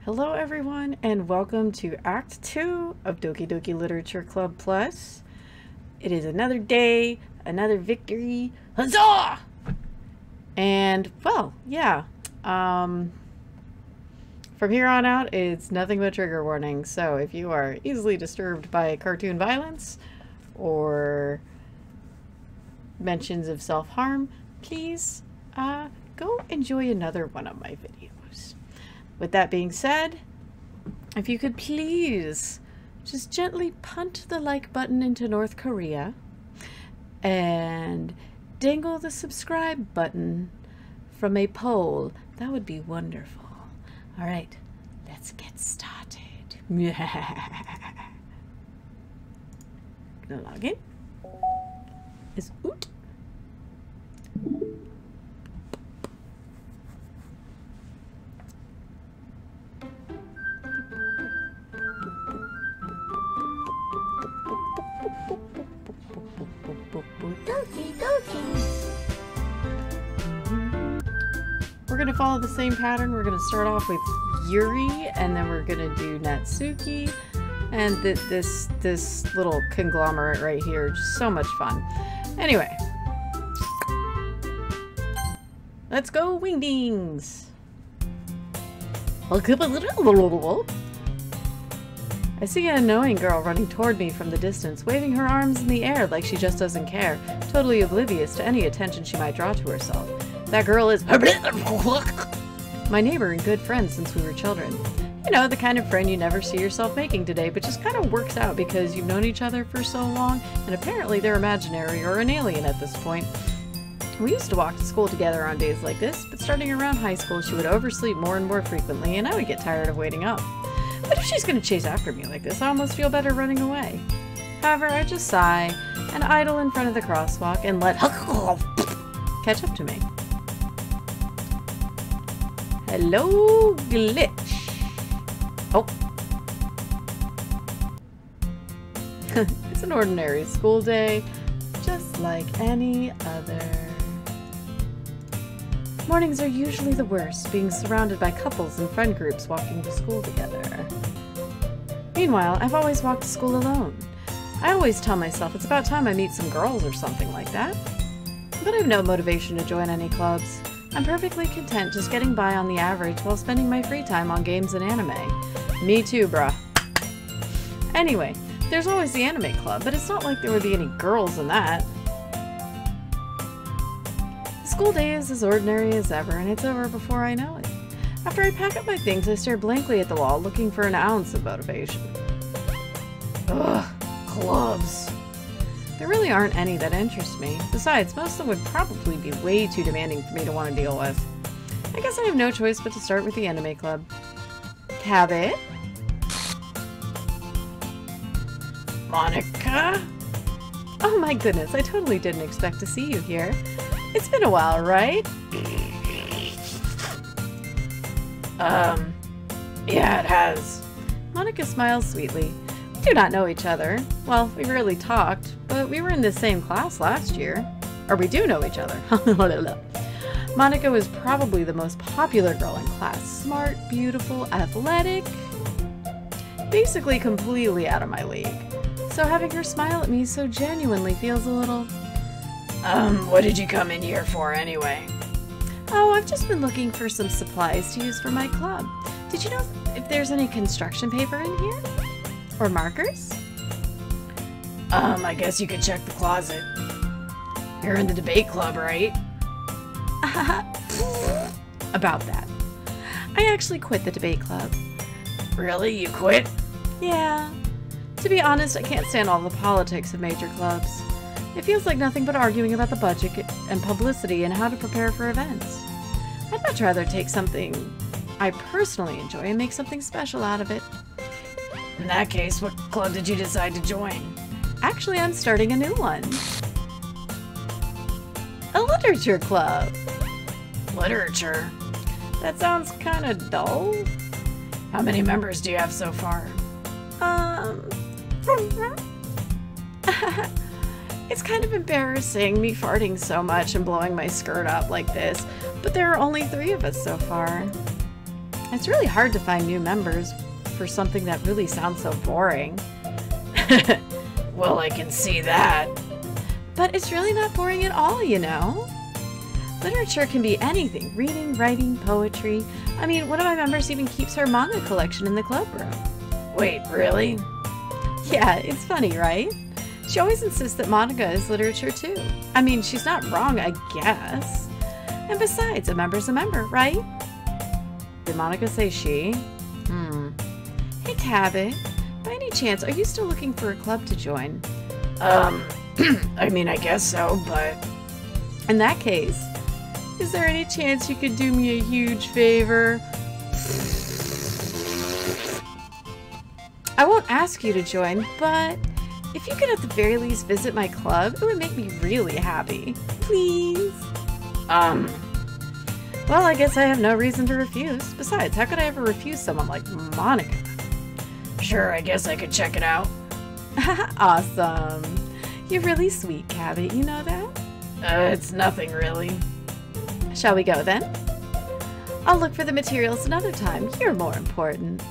Hello everyone and welcome to Act 2 of Doki Doki Literature Club Plus. It is another day, another victory. Huzzah! And, well, yeah. From here on out, it's nothing but trigger warning. So if you are easily disturbed by cartoon violence or mentions of self-harm, please go enjoy another one of my videos. With that being said, if you could please just gently punt the like button into North Korea and dangle the subscribe button from a pole, that would be wonderful. All right, let's get started. Gonna log in. Is oot. Doki, Doki. We're gonna follow the same pattern. We're gonna start off with Yuri, and then we're gonna do Natsuki, and this little conglomerate right here. Just so much fun. Anyway, let's go, wingdings. I see an annoying girl running toward me from the distance, waving her arms in the air like she just doesn't care, totally oblivious to any attention she might draw to herself. That girl is my neighbor and good friend since we were children. You know, the kind of friend you never see yourself making today, but just kind of works out because you've known each other for so long, and apparently they're imaginary or an alien at this point. We used to walk to school together on days like this, but starting around high school she would oversleep more and more frequently, and I would get tired of waiting up. But if she's going to chase after me like this, I almost feel better running away. However, I just sigh and idle in front of the crosswalk and let catch up to me. Hello, glitch. Oh. It's an ordinary school day, just like any other. Mornings are usually the worst, being surrounded by couples and friend groups walking to school together. Meanwhile, I've always walked to school alone. I always tell myself it's about time I meet some girls or something like that. But I have no motivation to join any clubs. I'm perfectly content just getting by on the average while spending my free time on games and anime. Me too, bruh. Anyway, there's always the anime club, but it's not like there would be any girls in that. School day is as ordinary as ever, and it's over before I know it. After I pack up my things, I stare blankly at the wall, looking for an ounce of motivation. Ugh, clubs. There really aren't any that interest me. Besides, most of them would probably be way too demanding for me to want to deal with. I guess I have no choice but to start with the anime club. Have it? Monica? Oh my goodness, I totally didn't expect to see you here. It's been a while, right? Yeah, it has. Monica smiles sweetly. We do not know each other. Well, we rarely talked, but we were in the same class last year. Or we do know each other. Monica was probably the most popular girl in class. Smart, beautiful, athletic. Basically completely out of my league. So having her smile at me so genuinely feels a little... what did you come in here for anyway? Oh, I've just been looking for some supplies to use for my club. Did you know if there's any construction paper in here? Or markers? I guess you could check the closet. You're in the debate club, right? About that. I actually quit the debate club. Really? You quit? Yeah. To be honest, I can't stand all the politics of major clubs. It feels like nothing but arguing about the budget and publicity and how to prepare for events. I'd much rather take something I personally enjoy and make something special out of it. In that case, what club did you decide to join? Actually, I'm starting a new one. A literature club. Literature? That sounds kind of dull. How many members do you have so far? It's kind of embarrassing, me farting so much and blowing my skirt up like this, but there are only 3 of us so far. It's really hard to find new members for something that really sounds so boring. Well, I can see that. But it's really not boring at all, you know? Literature can be anything. Reading, writing, poetry. I mean, one of my members even keeps her manga collection in the club room. Wait, really? Yeah, it's funny, right? She always insists that manga is literature too. I mean, she's not wrong, I guess. And besides, a member's a member, right? Did Monica say she? Hey, Cabot. By any chance, are you still looking for a club to join? I mean, I guess so, but... In that case, is there any chance you could do me a huge favor? I won't ask you to join, but if you could at the very least visit my club, it would make me really happy. Please? Well, I guess I have no reason to refuse. Besides, how could I ever refuse someone like Monica? Sure, I guess I could check it out. Awesome. You're really sweet, Cabot. You know that? It's nothing really. Shall we go then? I'll look for the materials another time. You're more important.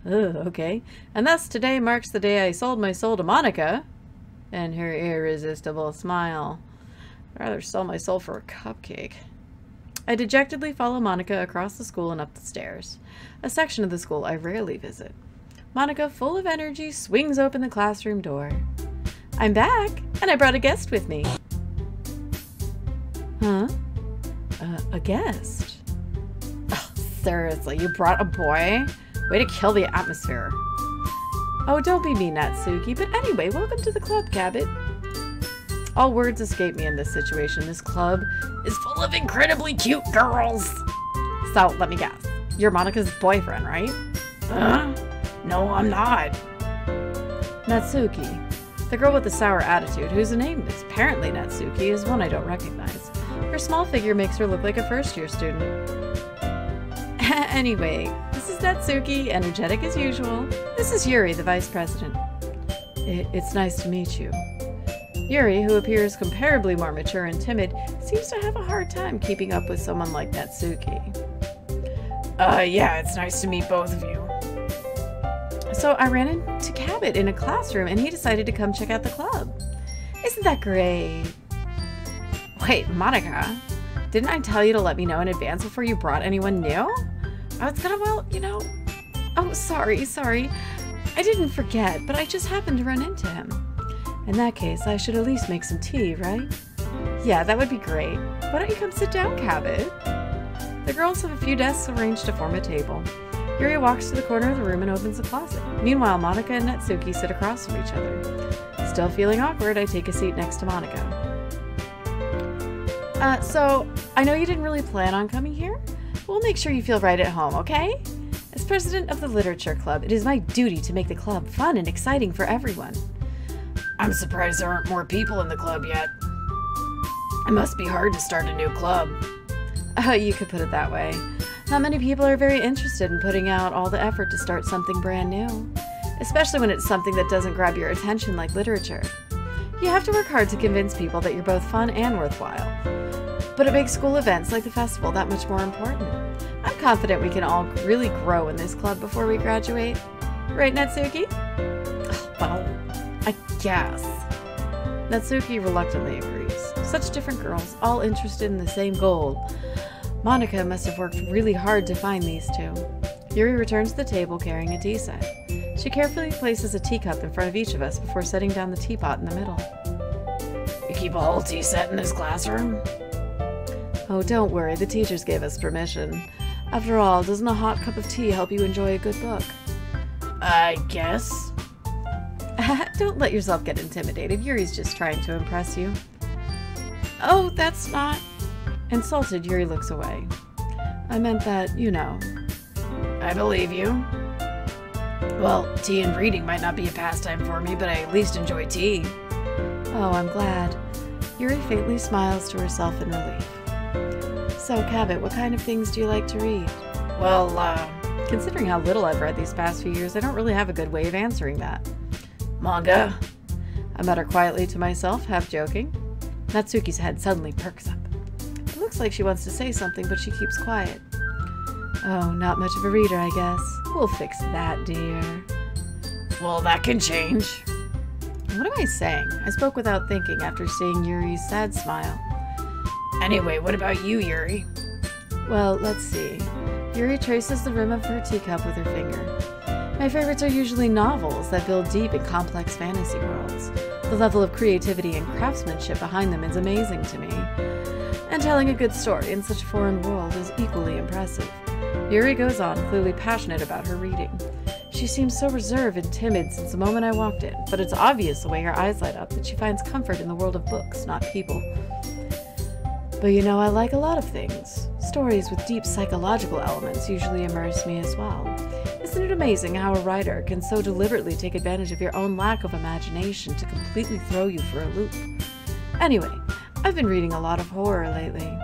Okay. And thus today marks the day I sold my soul to Monica. And her irresistible smile. I'd rather sell my soul for a cupcake. I dejectedly follow Monica across the school and up the stairs. A section of the school I rarely visit. Monica, full of energy, swings open the classroom door. I'm back, and I brought a guest with me. Huh? A guest? Oh, seriously, you brought a boy? Way to kill the atmosphere. Oh, don't be mean, Natsuki. But anyway, welcome to the club, Cabot. All words escape me in this situation. This club is full of incredibly cute girls. So, let me guess. You're Monica's boyfriend, right? Huh? No, I'm not. Natsuki. The girl with the sour attitude, whose name is apparently Natsuki, is one I don't recognize. Her small figure makes her look like a first-year student. Anyway, this is Natsuki, energetic as usual. This is Yuri, the vice president. It's nice to meet you. Yuri, who appears comparably more mature and timid, seems to have a hard time keeping up with someone like Natsuki. Yeah, it's nice to meet both of you. So I ran into Cabot in a classroom and he decided to come check out the club. Isn't that great? Wait, Monica, didn't I tell you to let me know in advance before you brought anyone new? I was gonna, well, you know... Oh, sorry. I didn't forget, but I just happened to run into him. In that case, I should at least make some tea, right? Yeah, that would be great. Why don't you come sit down, Cabot? The girls have a few desks arranged to form a table. Yuri walks to the corner of the room and opens the closet. Meanwhile, Monica and Natsuki sit across from each other. Still feeling awkward, I take a seat next to Monica. So, I know you didn't really plan on coming here. We'll make sure you feel right at home, okay? As president of the Literature Club, it is my duty to make the club fun and exciting for everyone. I'm surprised there aren't more people in the club yet. It must be hard to start a new club. Oh, you could put it that way. Not many people are very interested in putting out all the effort to start something brand new, especially when it's something that doesn't grab your attention like literature. You have to work hard to convince people that you're both fun and worthwhile. But it makes school events like the festival that much more important. I'm confident we can all really grow in this club before we graduate. Right, Natsuki? Oh, well, I guess. Natsuki reluctantly agrees. Such different girls, all interested in the same goal. Monica must have worked really hard to find these two. Yuri returns to the table carrying a tea set. She carefully places a teacup in front of each of us before setting down the teapot in the middle. You keep a whole tea set in this classroom? Oh, don't worry, the teachers gave us permission. After all, doesn't a hot cup of tea help you enjoy a good book? I guess. Don't let yourself get intimidated. Yuri's just trying to impress you. Oh, that's not... Insulted, Yuri looks away. I meant that, you know. I believe you. Well, tea and reading might not be a pastime for me, but I at least enjoy tea. Oh, I'm glad. Yuri faintly smiles to herself in relief. So, Cabot, what kind of things do you like to read? Well, considering how little I've read these past few years, I don't really have a good way of answering that. Manga. I mutter quietly to myself, half joking. Natsuki's head suddenly perks up. It looks like she wants to say something, but she keeps quiet. Oh, not much of a reader, I guess. We'll fix that, dear. Well, that can change. What am I saying? I spoke without thinking after seeing Yuri's sad smile. Anyway, what about you, Yuri? Well, let's see. Yuri traces the rim of her teacup with her finger. My favorites are usually novels that build deep and complex fantasy worlds. The level of creativity and craftsmanship behind them is amazing to me. And telling a good story in such a foreign world is equally impressive. Yuri goes on, clearly passionate about her reading. She seems so reserved and timid since the moment I walked in, but it's obvious the way her eyes light up that she finds comfort in the world of books, not people. But you know, I like a lot of things. Stories with deep psychological elements usually immerse me as well. Isn't it amazing how a writer can so deliberately take advantage of your own lack of imagination to completely throw you for a loop? Anyway, I've been reading a lot of horror lately.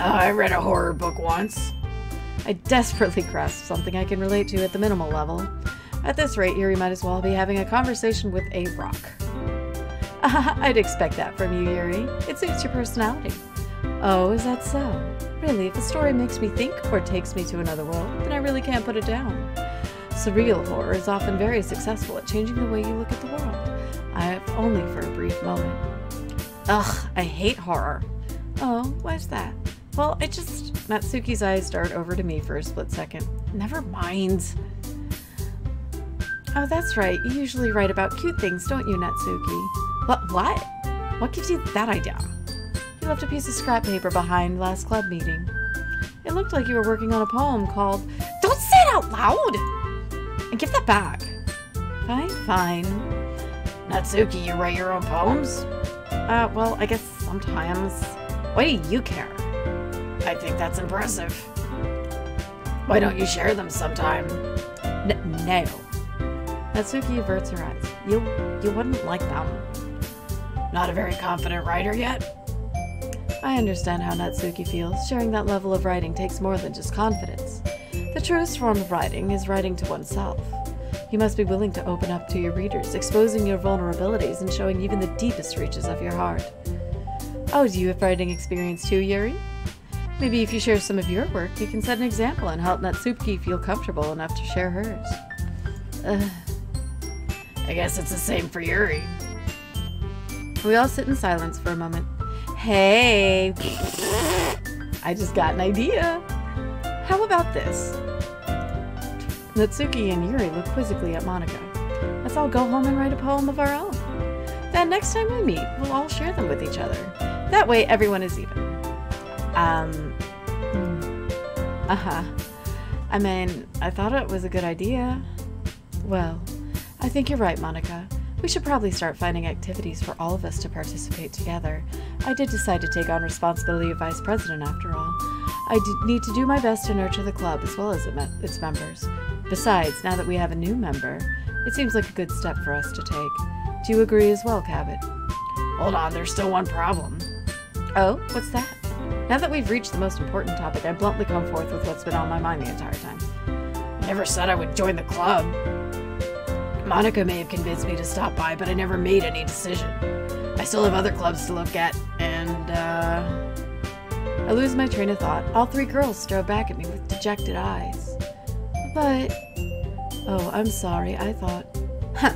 I read a horror book once. I desperately grasp something I can relate to at the minimal level. At this rate, Yuri might as well be having a conversation with a rock. I'd expect that from you, Yuri. It suits your personality. Oh, is that so? Really, if a story makes me think or takes me to another world, then I really can't put it down. Surreal horror is often very successful at changing the way you look at the world, if only for a brief moment. Ugh, I hate horror. Oh, why's that? Well, Natsuki's eyes dart over to me for a split second. Never mind. Oh, that's right. You usually write about cute things, don't you, Natsuki? What? What gives you that idea? You left a piece of scrap paper behind last club meeting. It looked like you were working on a poem called... Don't say it out loud! And give that back. Fine. Natsuki, you write your own poems? Well, I guess sometimes. Why do you care? I think that's impressive. Why don't you share them sometime? No. Natsuki averts her eyes. You wouldn't like them. Not a very confident writer yet? I understand how Natsuki feels. Sharing that level of writing takes more than just confidence. The truest form of writing is writing to oneself. You must be willing to open up to your readers, exposing your vulnerabilities and showing even the deepest reaches of your heart. Oh, do you have writing experience too, Yuri? Maybe if you share some of your work, you can set an example and help Natsuki feel comfortable enough to share hers. I guess it's the same for Yuri. We all sit in silence for a moment. Hey! I just got an idea. How about this? Natsuki and Yuri look quizzically at Monica. Let's all go home and write a poem of our own. Then next time we meet, we'll all share them with each other. That way everyone is even. I mean, I thought it was a good idea. Well, I think you're right, Monica. We should probably start finding activities for all of us to participate together. I did decide to take on responsibility of vice president after all. I need to do my best to nurture the club as well as its members. Besides, now that we have a new member, it seems like a good step for us to take. Do you agree as well, Cabot? Hold on, there's still one problem. Oh, what's that? Now that we've reached the most important topic, I bluntly come forth with what's been on my mind the entire time. I never said I would join the club. Monica may have convinced me to stop by, but I never made any decision. I still have other clubs to look at, and, I lose my train of thought. All three girls stare back at me with dejected eyes. But... Oh, I'm sorry. I thought... Huh?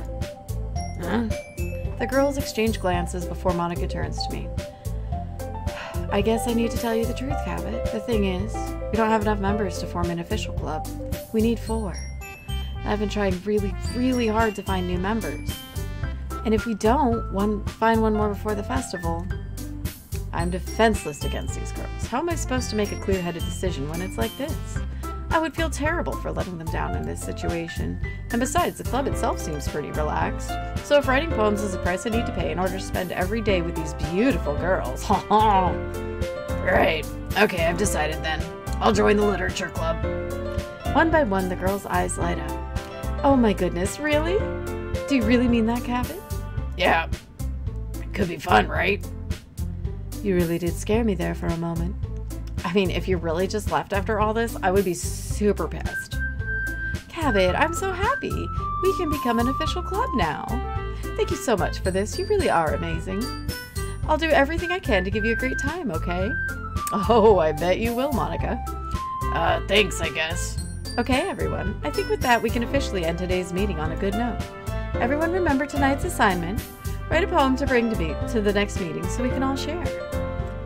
The girls exchange glances before Monica turns to me. I guess I need to tell you the truth, Cabot. The thing is, we don't have enough members to form an official club. We need 4. I've been trying really hard to find new members. And if we don't find one more before the festival, I'm defenseless against these girls. How am I supposed to make a clear-headed decision when it's like this? I would feel terrible for letting them down in this situation. And besides, the club itself seems pretty relaxed. So if writing poems is the price I need to pay in order to spend every day with these beautiful girls, Right. Okay, I've decided then. I'll join the literature club. One by one, the girls' eyes light up. Oh my goodness, really? Do you really mean that, Cabot? Yeah. It could be fun, right? You really did scare me there for a moment. I mean, if you really just left after all this, I would be super pissed. Cabot, I'm so happy. We can become an official club now. Thank you so much for this. You really are amazing. I'll do everything I can to give you a great time, okay? Oh, I bet you will, Monica. Thanks, I guess. Okay, everyone. I think with that, we can officially end today's meeting on a good note. Everyone remember tonight's assignment. Write a poem to bring to the next meeting so we can all share.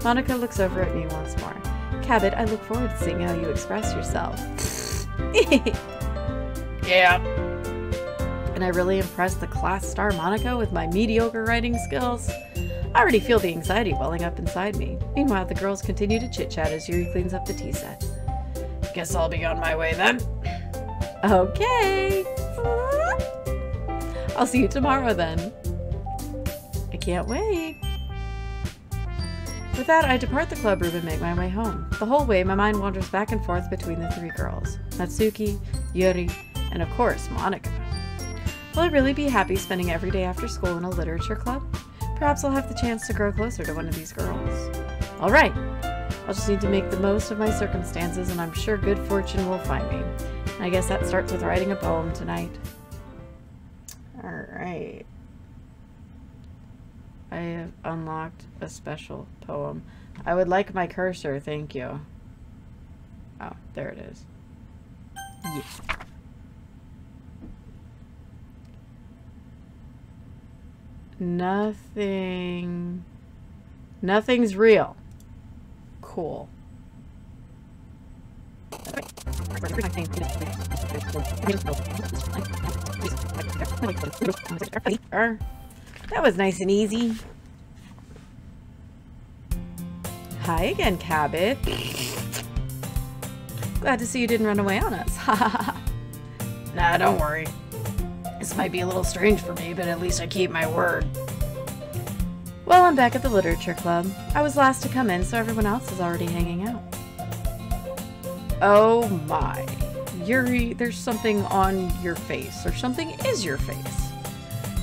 Monica looks over at me once more. Cabot, I look forward to seeing how you express yourself. Yeah. And I really impressed the class star Monica with my mediocre writing skills. I already feel the anxiety welling up inside me. Meanwhile, the girls continue to chit-chat as Yuri cleans up the tea set. Guess I'll be on my way then. Okay. I'll see you tomorrow then. I can't wait. With that, I depart the club room and make my way home. The whole way, my mind wanders back and forth between the three girls. Natsuki, Yuri, and of course, Monica. Will I really be happy spending every day after school in a literature club? Perhaps I'll have the chance to grow closer to one of these girls. Alright, I'll just need to make the most of my circumstances and I'm sure good fortune will find me. And I guess that starts with writing a poem tonight. Alright. I have unlocked a special poem. I would like my cursor, thank you. Oh, there it is. Yes. Nothing's real. Cool. That was nice and easy. Hi again, Cabot. Glad to see you didn't run away on us. Nah, don't worry. This might be a little strange for me, but at least I keep my word. Well, I'm back at the literature club. I was last to come in, so everyone else is already hanging out. Oh my. Yuri, there's something on your face, or something is your face.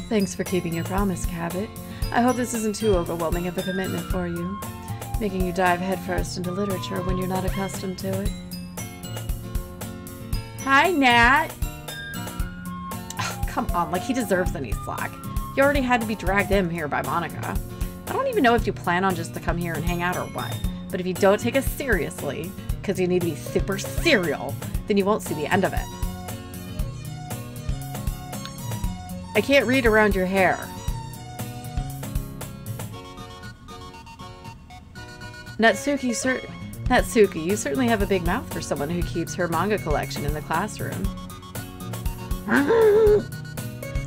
Thanks for keeping your promise, Cabot. I hope this isn't too overwhelming of a commitment for you, making you dive headfirst into literature when you're not accustomed to it. Hi, Nat. Oh, come on, like he deserves any slack. You already had to be dragged in here by Monica. I don't even know if you plan on just to come here and hang out or what, but if you don't take us seriously, because you need to be super serial, then you won't see the end of it. I can't read around your hair. Natsuki, you certainly have a big mouth for someone who keeps her manga collection in the classroom.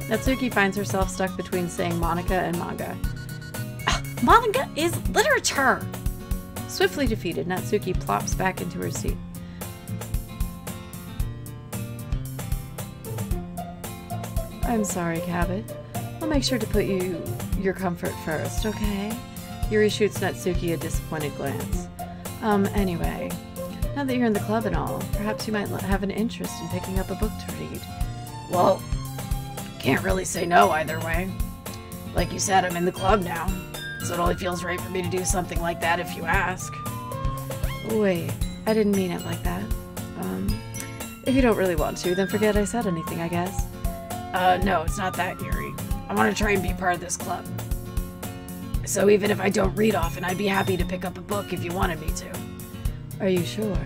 Natsuki finds herself stuck between saying Monica and manga. Manga is literature! Swiftly defeated, Natsuki plops back into her seat. I'm sorry, Cabot. I'll make sure to put your comfort first, okay? Yuri shoots Natsuki a disappointed glance. Anyway, now that you're in the club and all, perhaps you might have an interest in picking up a book to read. Well, can't really say no either way. Like you said, I'm in the club now, so it only feels right for me to do something like that if you ask. Wait, I didn't mean it like that. If you don't really want to, then forget I said anything, I guess. No, it's not that, Yuri. I want to try and be part of this club. So even if I don't read often, I'd be happy to pick up a book if you wanted me to. Are you sure?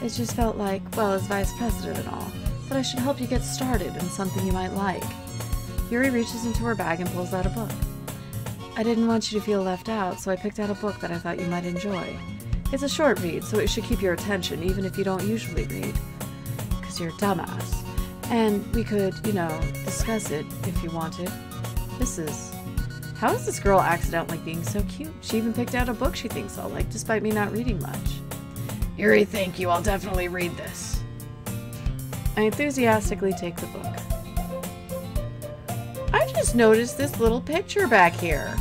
It just felt like, well, as vice president and all, that I should help you get started in something you might like. Yuri reaches into her bag and pulls out a book. I didn't want you to feel left out, so I picked out a book that I thought you might enjoy. It's a short read, so it should keep your attention, even if you don't usually read. 'Cause you're a dumbass. And we could, you know, discuss it if you wanted. How is this girl accidentally being so cute? She even picked out a book she thinks I'll like, despite me not reading much. Yuri, thank you. I'll definitely read this. I enthusiastically take the book. I just noticed this little picture back here.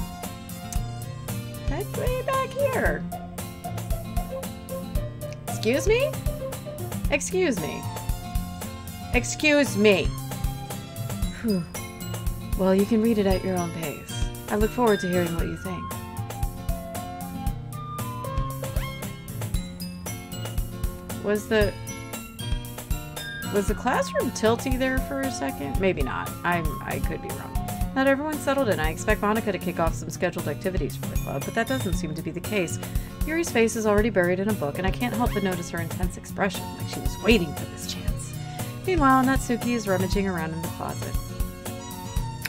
That's way back here. Excuse me? Excuse me. Excuse me. Whew. Well, you can read it at your own pace. I look forward to hearing what you think. Was the classroom tilty there for a second? Maybe not. I could be wrong. Not everyone's settled in. I expect Monica to kick off some scheduled activities for the club, but that doesn't seem to be the case. Yuri's face is already buried in a book, and I can't help but notice her intense expression, like she was waiting for this chance. Meanwhile, Natsuki is rummaging around in the closet.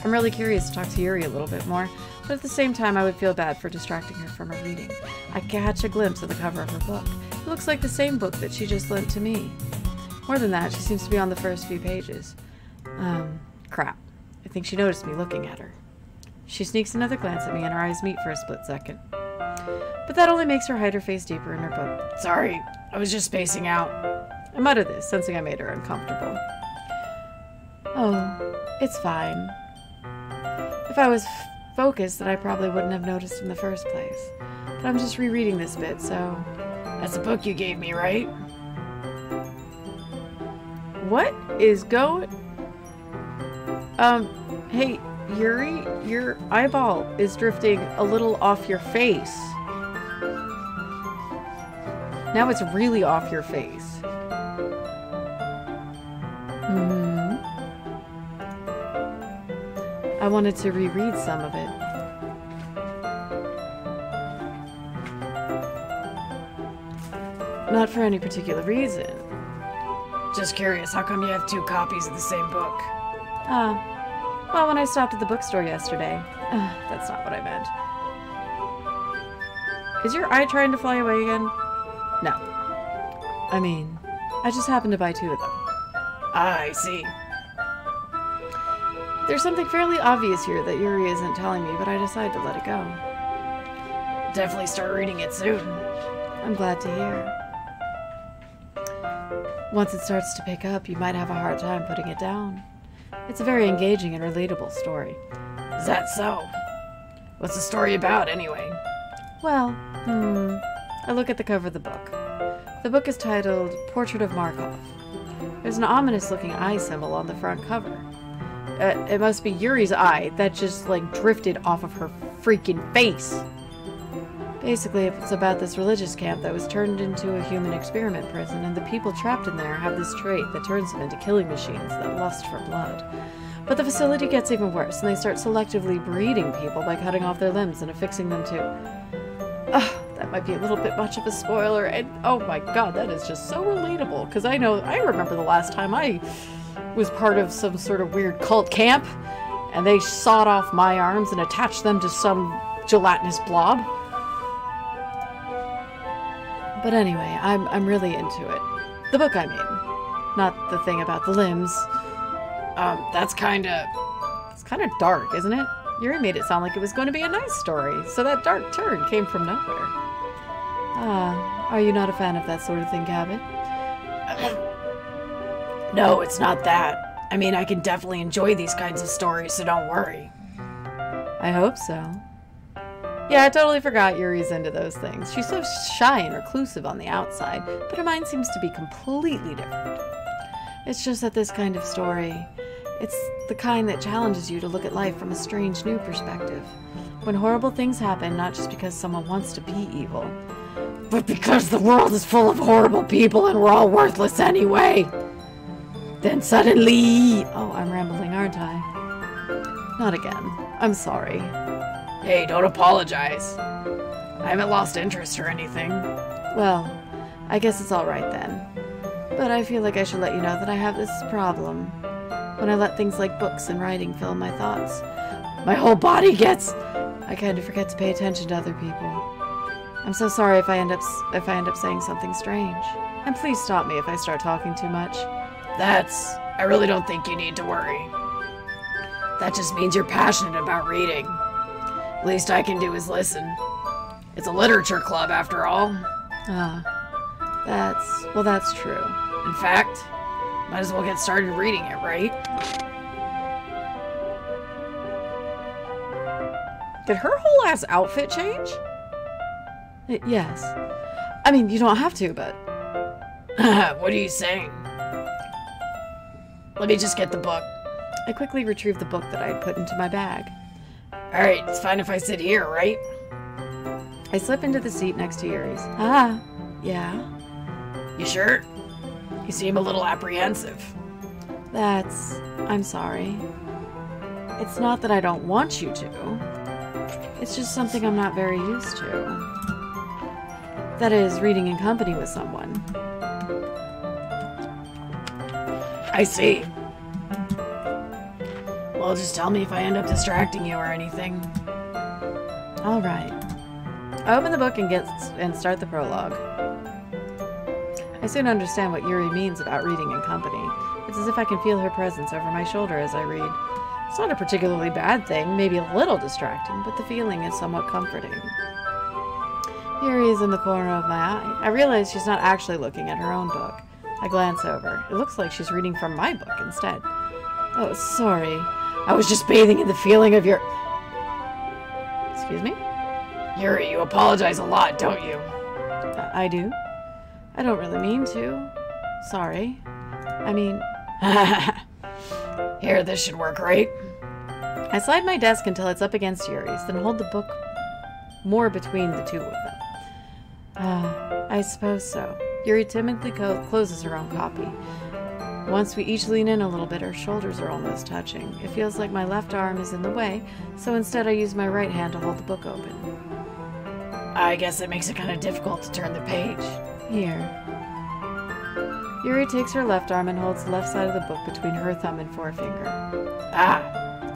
I'm really curious to talk to Yuri a little bit more, but at the same time I would feel bad for distracting her from her reading. I catch a glimpse of the cover of her book. It looks like the same book that she just lent to me. More than that, she seems to be on the first few pages. Crap. I think she noticed me looking at her. She sneaks another glance at me and our eyes meet for a split second. But that only makes her hide her face deeper in her book. Sorry, I was just spacing out. I mutter this, sensing I made her uncomfortable. Oh, it's fine. If I was focused, then I probably wouldn't have noticed in the first place. But I'm just rereading this bit, so... That's the book you gave me, right? What is going... Hey, Yuri, your eyeball is drifting a little off your face. Now it's really off your face. I wanted to reread some of it. Not for any particular reason. Just curious, how come you have 2 copies of the same book? Well, when I stopped at the bookstore yesterday. That's not what I meant. Is your eye trying to fly away again? No. I mean, I just happened to buy 2 of them. Ah, I see. There's something fairly obvious here that Yuri isn't telling me, but I decided to let it go. Definitely start reading it soon. I'm glad to hear. Once it starts to pick up, you might have a hard time putting it down. It's a very engaging and relatable story. Is that so? What's the story about, anyway? Well, I look at the cover of the book. The book is titled Portrait of Markov. There's an ominous-looking eye symbol on the front cover. It must be Yuri's eye that just, like, drifted off of her freaking face. Basically, it's about this religious camp that was turned into a human experiment prison, and the people trapped in there have this trait that turns them into killing machines that lust for blood. But the facility gets even worse, and they start selectively breeding people by cutting off their limbs and affixing them to... that might be a little bit much of a spoiler, and oh my god, that is just so relatable, because I remember the last time I was part of some sort of weird cult camp, and they sawed off my arms and attached them to some gelatinous blob. But anyway, I'm really into it. The book, I mean. Not the thing about the limbs. It's kind of dark, isn't it? Yuri made it sound like it was going to be a nice story, so that dark turn came from nowhere. Are you not a fan of that sort of thing, Cabot? No, it's not that. I mean, I can definitely enjoy these kinds of stories, so don't worry. I hope so. Yeah, I totally forgot Yuri's into those things. She's so shy and reclusive on the outside, but her mind seems to be completely different. It's just that this kind of story, it's the kind that challenges you to look at life from a strange new perspective. When horrible things happen, not just because someone wants to be evil, but because the world is full of horrible people and we're all worthless anyway. Then suddenly... Oh, I'm rambling, aren't I? Not again. I'm sorry. Hey, don't apologize. I haven't lost interest or anything. Well, I guess it's alright then. But I feel like I should let you know that I have this problem. When I let things like books and writing fill my thoughts, my whole body gets... I kind of forget to pay attention to other people. I'm so sorry if I end up saying something strange. And please stop me if I start talking too much. I really don't think you need to worry. That just means you're passionate about reading. Least I can do is listen. It's a literature club, after all. That's true. In fact, might as well get started reading it, right? Did her whole ass outfit change? Yes. I mean, you don't have to, but... What are you saying? Let me just get the book. I quickly retrieved the book that I had put into my bag. Alright, it's fine if I sit here, right? I slip into the seat next to Yuri's. Yeah? You sure? You seem a little apprehensive. I'm sorry. It's not that I don't want you to. It's just something I'm not very used to. That is, reading in company with someone. I see. Well, just tell me if I end up distracting you or anything. All right. I open the book and start the prologue. I soon understand what Yuri means about reading in company. It's as if I can feel her presence over my shoulder as I read. It's not a particularly bad thing, maybe a little distracting, but the feeling is somewhat comforting. Yuri is in the corner of my eye. I realize she's not actually looking at her own book. I glance over. It looks like she's reading from my book instead. Oh, sorry. I was just bathing in the feeling of your... Excuse me? Yuri, you apologize a lot, don't you? I do. I don't really mean to. Sorry. I mean... Here, this should work, right? I slide my desk until it's up against Yuri's, then hold the book more between the two of them. I suppose so. Yuri timidly closes her own copy. Once we each lean in a little bit, our shoulders are almost touching. It feels like my left arm is in the way, so instead I use my right hand to hold the book open. I guess it makes it kind of difficult to turn the page. Here. Yuri takes her left arm and holds the left side of the book between her thumb and forefinger. Ah!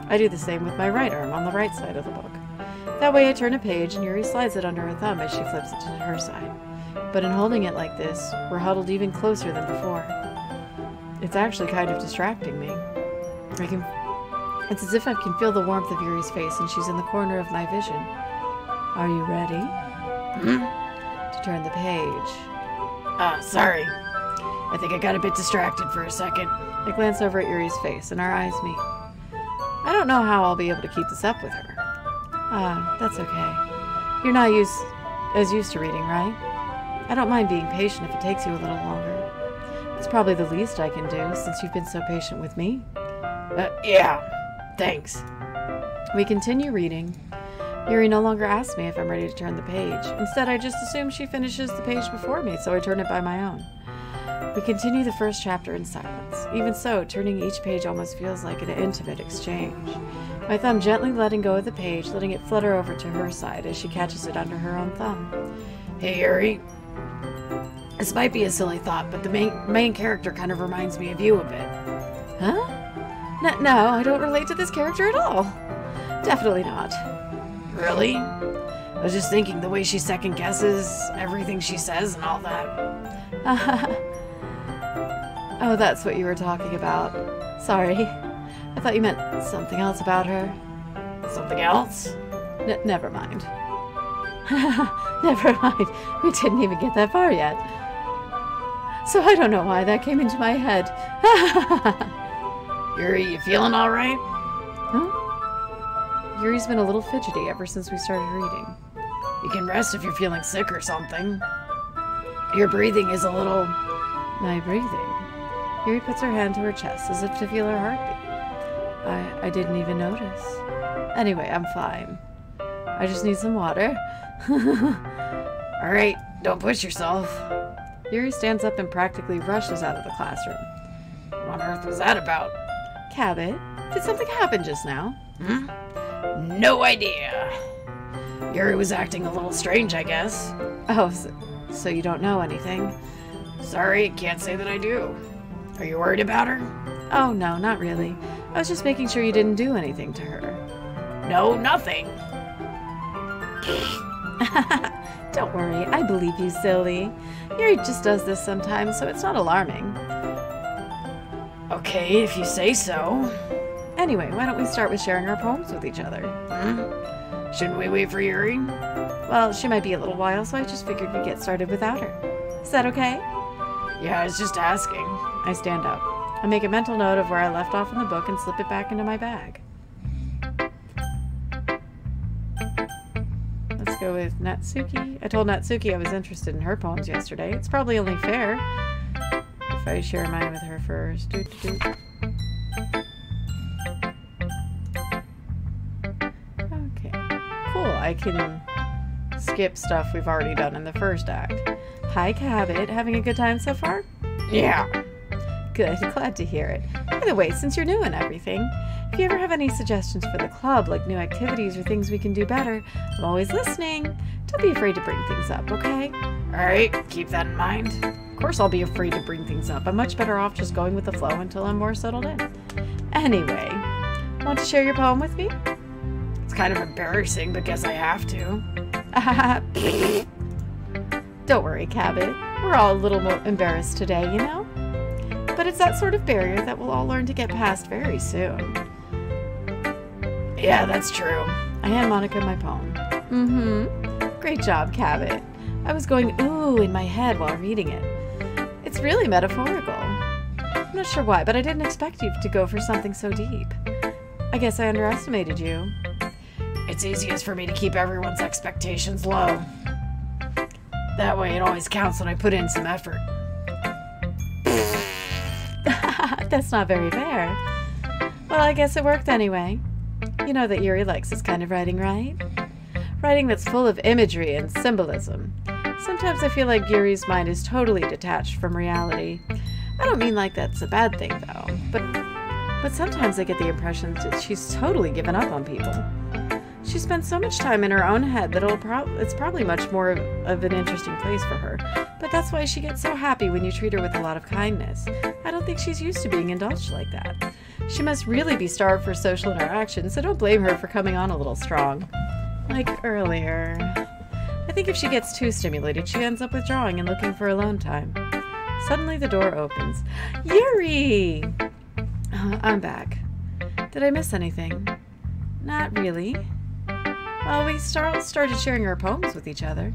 I do the same with my right arm on the right side of the book. That way I turn a page and Yuri slides it under her thumb as she flips it to her side. But in holding it like this, we're huddled even closer than before. It's actually kind of distracting me. It's as if I can feel the warmth of Yuri's face and she's in the corner of my vision. Are you ready? To turn the page. Sorry. I think I got a bit distracted for a second. I glance over at Yuri's face and our eyes meet. I don't know how I'll be able to keep this up with her. That's okay. You're not as used to reading, right? I don't mind being patient if it takes you a little longer. It's probably the least I can do, since you've been so patient with me. Yeah. Thanks. We continue reading. Yuri no longer asks me if I'm ready to turn the page. Instead, I just assume she finishes the page before me, so I turn it by my own. We continue the first chapter in silence. Even so, turning each page almost feels like an intimate exchange. My thumb gently letting go of the page, letting it flutter over to her side as she catches it under her own thumb. Hey, Yuri. This might be a silly thought, but the main character kind of reminds me of you a bit. Huh? No, I don't relate to this character at all. Definitely not. Really? I was just thinking the way she second guesses everything she says and all that. Oh, that's what you were talking about. Sorry. I thought you meant something else about her. Something else? Never mind. Never mind. We didn't even get that far yet. So I don't know why that came into my head. Yuri, you feeling all right? Huh? Yuri's been a little fidgety ever since we started reading. You can rest if you're feeling sick or something. Your breathing is a little... My breathing? Yuri puts her hand to her chest as if to feel her heartbeat. I didn't even notice. Anyway, I'm fine. I just need some water. Alright, don't push yourself. Yuri stands up and practically rushes out of the classroom. What on earth was that about? Cabot, did something happen just now? No idea. Yuri was acting a little strange, I guess. Oh, so you don't know anything? Sorry, can't say that I do. Are you worried about her? Oh, no, not really. I was just making sure you didn't do anything to her. No, nothing. Don't worry, I believe you, silly. Yuri just does this sometimes, so it's not alarming. Okay, if you say so. Anyway, why don't we start with sharing our poems with each other? Shouldn't we wait for Yuri? Well, she might be a little while, so I just figured we'd get started without her. Is that okay? Yeah, I was just asking. I stand up. I make a mental note of where I left off in the book and slip it back into my bag. Let's go with Natsuki. I told Natsuki I was interested in her poems yesterday. It's probably only fair if I share mine with her first. Okay. Cool. I can skip stuff we've already done in the first act. Hi, Cabot. Having a good time so far? Yeah. good. Glad to hear it. By the way, since you're new and everything, if you ever have any suggestions for the club, like new activities or things we can do better, I'm always listening. Don't be afraid to bring things up, okay? Alright, keep that in mind. Of course I'll be afraid to bring things up. I'm much better off just going with the flow until I'm more settled in. Anyway, want to share your poem with me? It's kind of embarrassing, but guess I have to. Don't worry, Cabot. We're all a little more embarrassed today, you know? But it's that sort of barrier that we'll all learn to get past very soon. Yeah, that's true. I hand Monica my poem. Mm-hmm. Great job, Cabot. I was going ooh in my head while reading it. It's really metaphorical. I'm not sure why, but I didn't expect you to go for something so deep. I guess I underestimated you. It's easiest for me to keep everyone's expectations low. That way it always counts when I put in some effort. That's not very fair. Well, I guess it worked anyway. You know that Yuri likes this kind of writing, right? Writing that's full of imagery and symbolism. Sometimes I feel like Yuri's mind is totally detached from reality. I don't mean like that's a bad thing, though. But sometimes I get the impression that she's totally given up on people. She spends so much time in her own head that it's probably much more of an interesting place for her. But that's why she gets so happy when you treat her with a lot of kindness. I don't think she's used to being indulged like that. She must really be starved for social interaction, so don't blame her for coming on a little strong. Like earlier. I think if she gets too stimulated, she ends up withdrawing and looking for alone time. Suddenly the door opens. Yuri! I'm back. Did I miss anything? Not really. Well, we started sharing our poems with each other.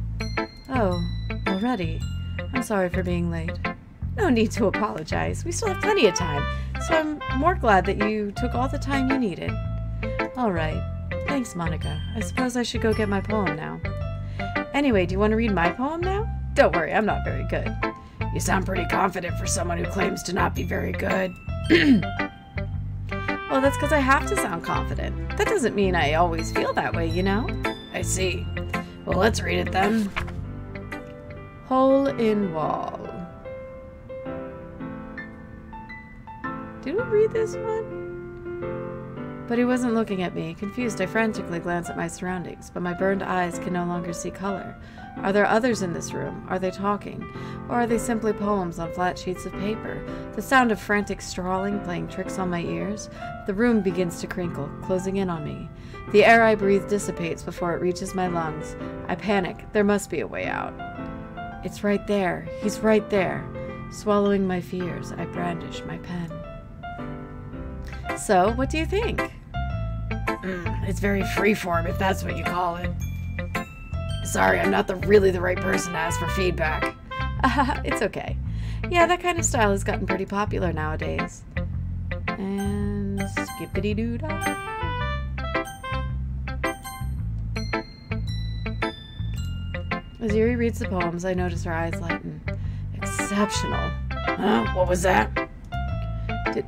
Oh, already? I'm sorry for being late. No need to apologize. We still have plenty of time, so I'm more glad that you took all the time you needed. All right. Thanks, Monica. I suppose I should go get my poem now. Anyway, do you want to read my poem now? Don't worry, I'm not very good. You sound pretty confident for someone who claims to not be very good. Well, that's because I have to sound confident. That doesn't mean I always feel that way, you know? I see. Well, let's read it then. Hole in wall. Did we read this one? But he wasn't looking at me. Confused, I frantically glance at my surroundings, but my burned eyes can no longer see color. Are there others in this room? Are they talking? Or are they simply poems on flat sheets of paper? The sound of frantic strawling playing tricks on my ears. The room begins to crinkle, closing in on me. The air I breathe dissipates before it reaches my lungs. I panic. There must be a way out. It's right there. He's right there. Swallowing my fears, I brandish my pen. So, what do you think? It's very freeform, if that's what you call it. Sorry, I'm not really the right person to ask for feedback. It's okay. Yeah, that kind of style has gotten pretty popular nowadays. And skippity-doo-dah. As Yuri reads the poems, I notice her eyes lighten. Exceptional. Huh? What was that?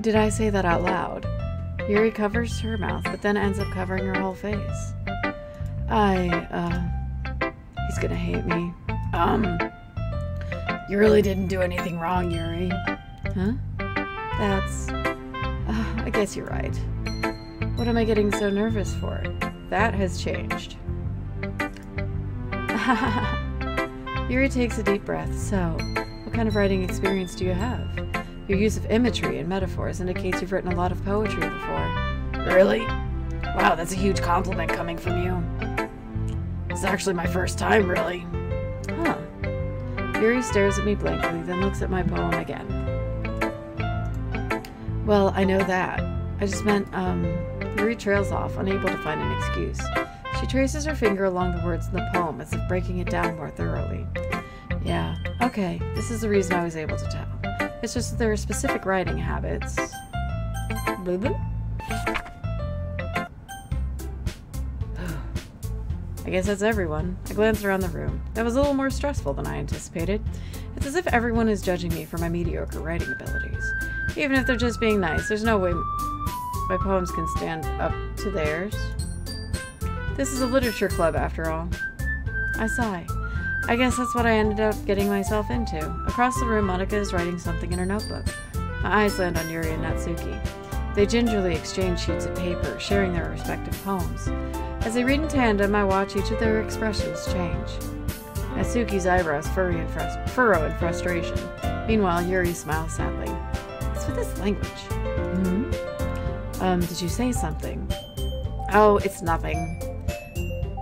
Did I say that out loud? Yuri covers her mouth, but then ends up covering her whole face. He's gonna hate me. You really didn't do anything wrong, Yuri. Huh? That's... I guess you're right. What am I getting so nervous for? That has changed. Yuri takes a deep breath. So, what kind of writing experience do you have? Your use of imagery and metaphors indicates you've written a lot of poetry before. Really? Wow, that's a huge compliment coming from you. It's actually my first time, really. Huh. Yuri stares at me blankly, then looks at my poem again. Well, I know that. I just meant, Yuri trails off, unable to find an excuse. She traces her finger along the words in the poem, as if breaking it down more thoroughly. Yeah, okay, this is the reason I was able to tell. It's just that there are specific writing habits. Blah, blah. I guess that's everyone. I glanced around the room. That was a little more stressful than I anticipated. It's as if everyone is judging me for my mediocre writing abilities. Even if they're just being nice, there's no way my poems can stand up to theirs. This is a literature club, after all. I sigh. I guess that's what I ended up getting myself into. Across the room, Monica is writing something in her notebook. My eyes land on Yuri and Natsuki. They gingerly exchange sheets of paper, sharing their respective poems. As they read in tandem, I watch each of their expressions change. Natsuki's eyebrows furrow in frustration. Meanwhile, Yuri smiles sadly. What's with this language? Did you say something? Oh, it's nothing.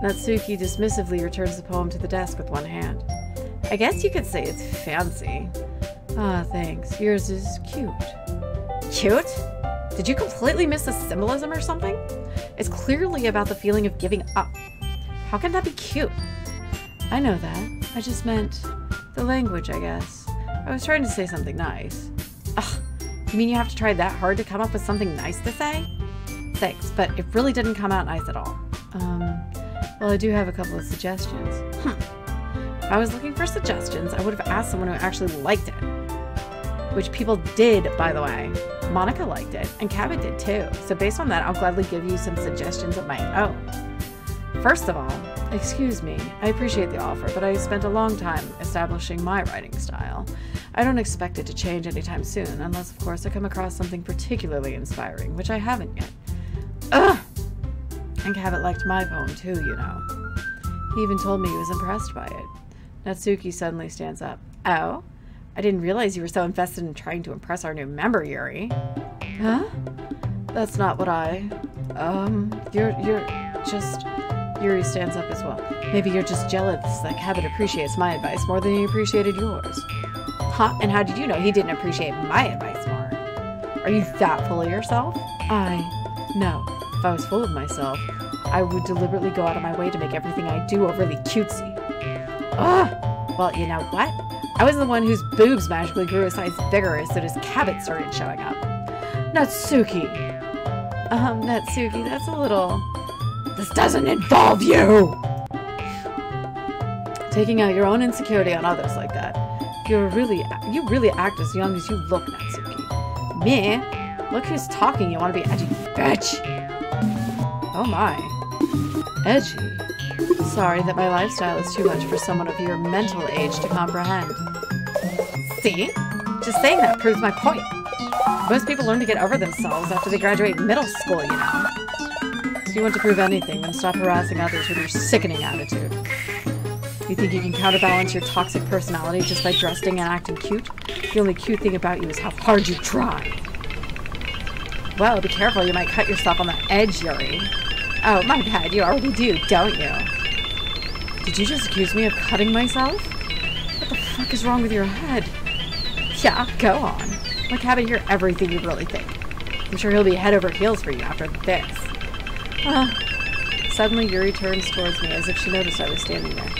Natsuki dismissively returns the poem to the desk with one hand. I guess you could say it's fancy. Ah, thanks. Yours is cute. Cute? Did you completely miss the symbolism or something? It's clearly about the feeling of giving up. How can that be cute? I know that. I just meant the language, I guess. I was trying to say something nice. Ugh, you mean you have to try that hard to come up with something nice to say? Thanks, but it really didn't come out nice at all. Well, I do have a couple of suggestions. If I was looking for suggestions, I would have asked someone who actually liked it. Which people did, by the way. Monica liked it, and Cabot did too. So based on that, I'll gladly give you some suggestions of my own. First of all, excuse me, I appreciate the offer, but I spent a long time establishing my writing style. I don't expect it to change anytime soon, unless of course I come across something particularly inspiring, which I haven't yet. Ugh! And Cabot liked my poem too, you know. He even told me he was impressed by it. Natsuki suddenly stands up. Oh? I didn't realize you were so invested in trying to impress our new member, Yuri. Huh? That's not what I... You're just... Yuri stands up as well. Maybe you're just jealous that Cabot appreciates my advice more than he appreciated yours. Huh? And how did you know he didn't appreciate my advice more? Are you that full of yourself? No. If I was full of myself, I would deliberately go out of my way to make everything I do overly cutesy. Ugh! Well, you know what? I was the one whose boobs magically grew a size bigger as soon as Cabot started showing up. Natsuki! Natsuki, that's a little... This doesn't involve you! Taking out your own insecurity on others like that. You really act as young as you look, Natsuki. Me? Look who's talking, you want to be edgy, bitch! Oh my. Edgy? Sorry that my lifestyle is too much for someone of your mental age to comprehend. See? Just saying that proves my point. Most people learn to get over themselves after they graduate middle school, you know. If you want to prove anything, then stop harassing others with your sickening attitude. You think you can counterbalance your toxic personality just by dressing and acting cute? The only cute thing about you is how hard you try. Well, be careful, you might cut yourself on the edge, Yuri. Oh, my bad, you already do, don't you? Did you just accuse me of cutting myself? What the fuck is wrong with your head? Yeah, go on. Let Cabot hear everything you really think. I'm sure he'll be head over heels for you after this. Suddenly, Yuri turns towards me as if she noticed I was standing there.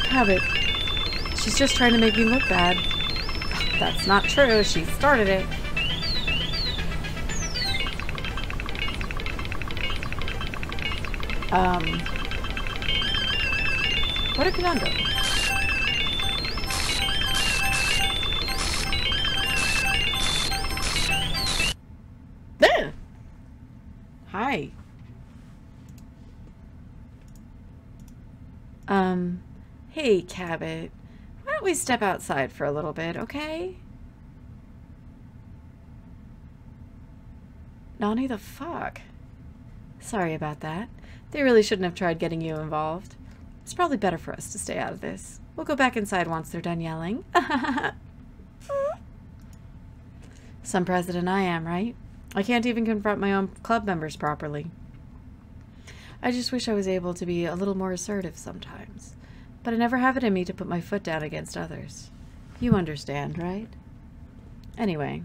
Cabot, she's just trying to make me look bad. That's not true. She started it. What a conundrum. There! Hi. Hey, Cabot. Why don't we step outside for a little bit, okay? Nani the fuck? Sorry about that. They really shouldn't have tried getting you involved. It's probably better for us to stay out of this. We'll go back inside once they're done yelling. Some president I am, right? I can't even confront my own club members properly. I just wish I was able to be a little more assertive sometimes. But I never have it in me to put my foot down against others. You understand, right? Anyway,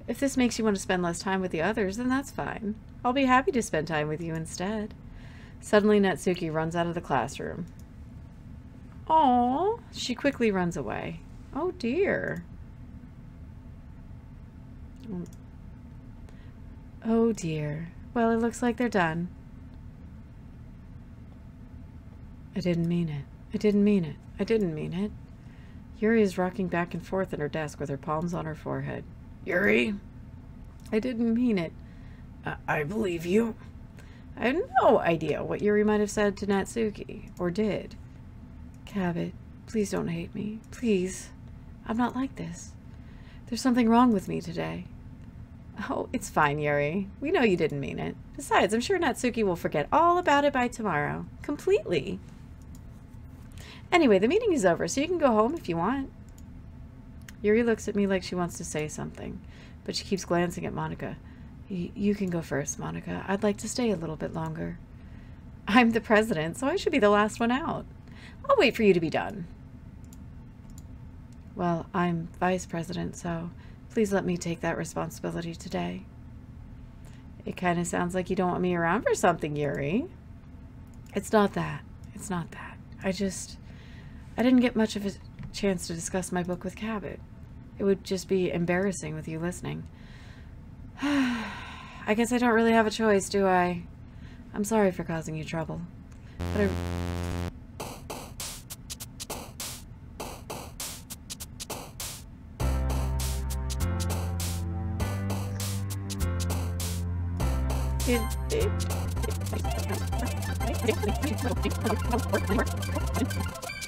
if this makes you want to spend less time with the others, then that's fine. I'll be happy to spend time with you instead. Suddenly, Natsuki runs out of the classroom. Aww, she quickly runs away. Oh dear. Oh dear. Well, it looks like they're done. I didn't mean it. I didn't mean it. I didn't mean it. Yuri is rocking back and forth in her desk with her palms on her forehead. Yuri? I didn't mean it. I believe you. I have no idea what Yuri might have said to Natsuki, or did. Cabot, please don't hate me. Please. I'm not like this. There's something wrong with me today. Oh, it's fine, Yuri. We know you didn't mean it. Besides, I'm sure Natsuki will forget all about it by tomorrow. Completely. Anyway, the meeting is over, so you can go home if you want. Yuri looks at me like she wants to say something, but she keeps glancing at Monica. You can go first, Monica. I'd like to stay a little bit longer. I'm the president, so I should be the last one out. I'll wait for you to be done. Well, I'm vice president, so please let me take that responsibility today. It kind of sounds like you don't want me around for something, Yuri. It's not that. It's not that. I didn't get much of a chance to discuss my book with Cabot. It would just be embarrassing with you listening. I guess I don't really have a choice, do I? I'm sorry for causing you trouble. But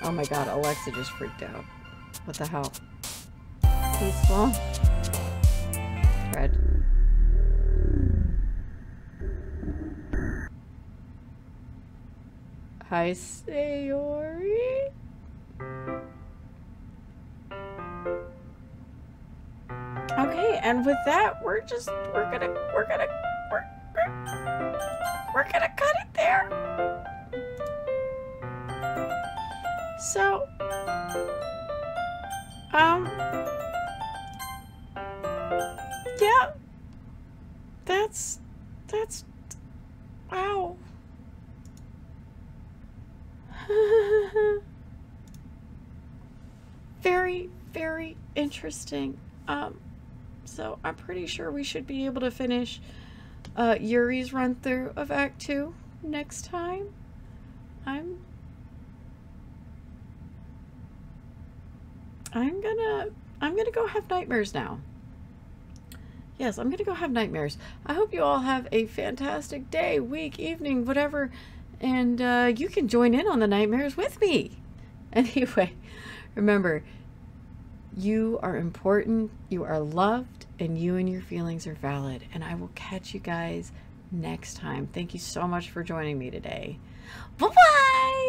oh my god, Alexa just freaked out. What the hell? Peaceful. Red. Hi, Sayori. Okay, and with that, we're gonna cut it there. So, yeah, that's, wow. Very, very interesting. So I'm pretty sure we should be able to finish Yuri's run through of Act 2 next time. I'm gonna go have nightmares now. Yes, I'm gonna go have nightmares. I hope you all have a fantastic day, week, evening, whatever, and you can join in on the nightmares with me. Anyway, remember, you are important, you are loved, and you and your feelings are valid. And I will catch you guys next time. Thank you so much for joining me today. Bye-bye!